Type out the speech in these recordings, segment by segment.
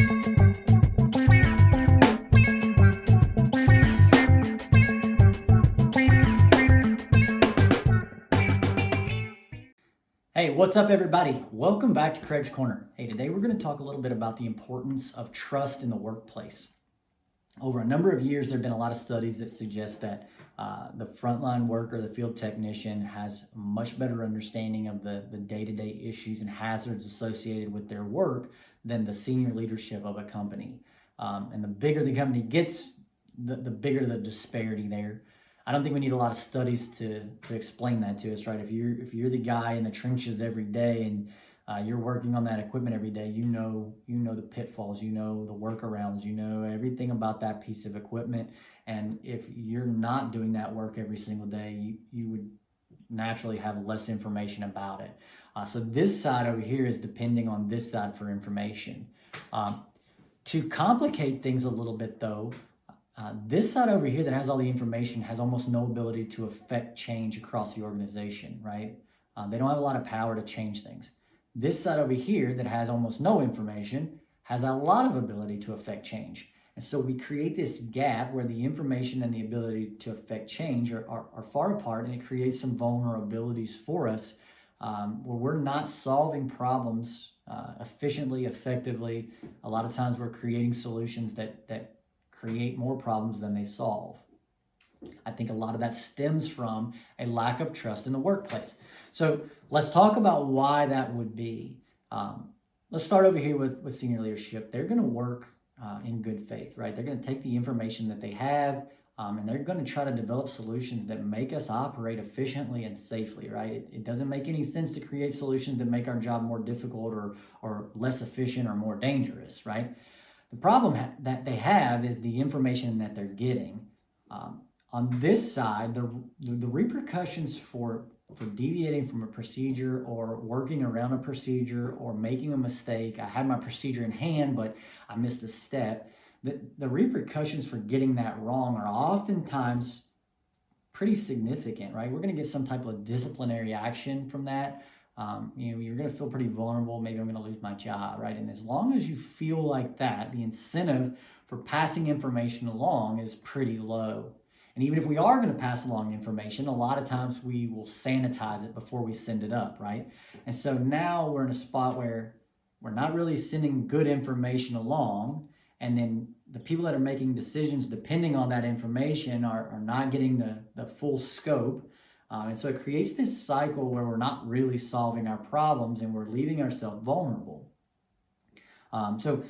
Hey, what's up, everybody? Welcome back to Craig's Corner. Hey, today we're going to talk a little bit about the importance of trust in the workplace. Over a number of years, there have been a lot of studies that suggest that the frontline worker, the field technician, has a much better understanding of the day-to-day issues and hazards associated with their work than the senior leadership of a company. And the bigger the company gets, the bigger the disparity there. I don't think we need a lot of studies to explain that to us, right? If you're the guy in the trenches every day and you're working on that equipment every day, you know the pitfalls, you know the workarounds, you know everything about that piece of equipment. And if you're not doing that work every single day, you would naturally have less information about it. So this side over here is depending on this side for information. To complicate things a little bit though, this side over here that has all the information has almost no ability to affect change across the organization, right? They don't have a lot of power to change things. This side over here that has almost no information has a lot of ability to affect change. And so we create this gap where the information and the ability to affect change are far apart, and it creates some vulnerabilities for us where we're not solving problems efficiently, effectively. A lot of times we're creating solutions that create more problems than they solve. I think a lot of that stems from a lack of trust in the workplace. So let's talk about why that would be. Let's start over here with senior leadership. They're going to work in good faith, right? They're going to take the information that they have and they're going to try to develop solutions that make us operate efficiently and safely, right? It doesn't make any sense to create solutions that make our job more difficult or less efficient or more dangerous, right? The problem that they have is the information that they're getting. On this side, the repercussions for deviating from a procedure or working around a procedure or making a mistake. I had my procedure in hand, but I missed a step. The repercussions for getting that wrong are oftentimes pretty significant, right? We're going to get some type of disciplinary action from that. You're going to feel pretty vulnerable. Maybe I'm going to lose my job, right? And as long as you feel like that, the incentive for passing information along is pretty low. And even if we are going to pass along information, a lot of times we will sanitize it before we send it up, right? And so now we're in a spot where we're not really sending good information along, and then the people that are making decisions depending on that information are not getting the full scope. And so it creates this cycle where we're not really solving our problems and we're leaving ourselves vulnerable. So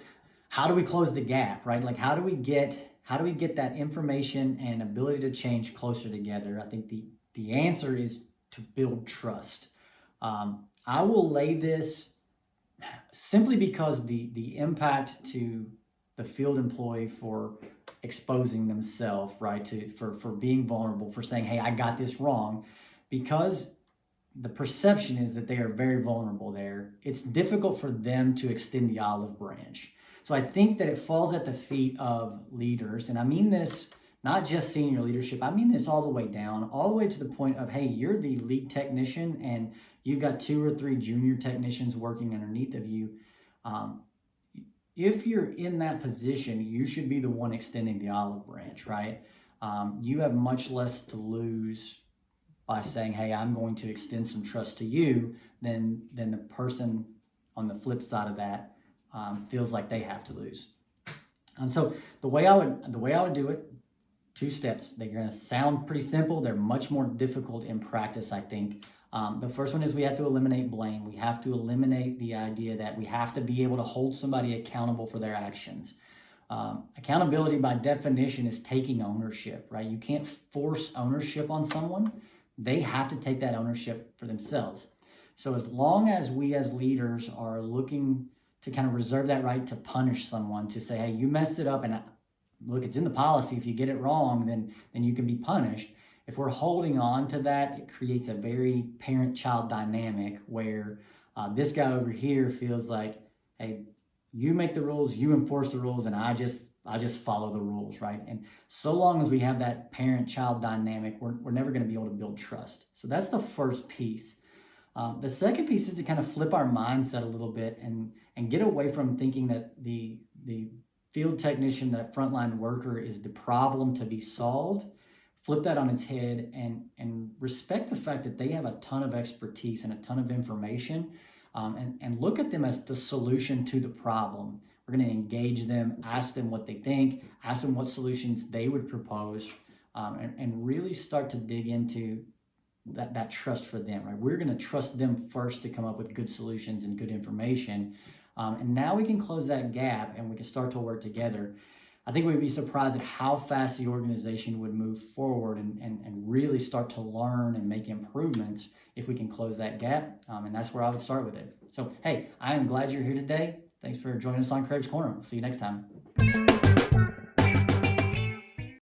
how do we close the gap, right? Like how do we get that information and ability to change closer together? I think the answer is to build trust. I will lay this simply because the impact to the field employee for exposing themselves, right, for being vulnerable, for saying, hey, I got this wrong, because the perception is that they are very vulnerable there. It's difficult for them to extend the olive branch. So I think that it falls at the feet of leaders, and I mean this not just senior leadership, I mean this all the way down, all the way to the point of, hey, you're the lead technician and you've got 2 or 3 junior technicians working underneath of you. If you're in that position, you should be the one extending the olive branch, right? You have much less to lose by saying, hey, I'm going to extend some trust to you than the person on the flip side of that feels like they have to lose. And so the way I would do it, 2 steps. They're going to sound pretty simple. They're much more difficult in practice, I think. The first one is we have to eliminate blame. We have to eliminate the idea that we have to be able to hold somebody accountable for their actions. Accountability by definition is taking ownership, right? You can't force ownership on someone. They have to take that ownership for themselves. So as long as we as leaders are looking to kind of reserve that right to punish someone, to say, hey, you messed it up, and look, it's in the policy. If you get it wrong, then you can be punished. If we're holding on to that, it creates a very parent-child dynamic where this guy over here feels like, hey, you make the rules, you enforce the rules, and I just follow the rules, right? And so long as we have that parent-child dynamic, we're never going to be able to build trust. So that's the first piece. The second piece is to kind of flip our mindset a little bit and get away from thinking that the the field technician, that frontline worker is the problem to be solved. Flip that on its head and respect the fact that they have a ton of expertise and a ton of information, and look at them as the solution to the problem. We're going to engage them, ask them what they think, ask them what solutions they would propose, and really start to dig into that trust for them, right? We're going to trust them first to come up with good solutions and good information. And now we can close that gap and we can start to work together. I think we'd be surprised at how fast the organization would move forward and really start to learn and make improvements if we can close that gap. And that's where I would start with it. So, hey, I am glad you're here today. Thanks for joining us on Craig's Corner. We'll see you next time.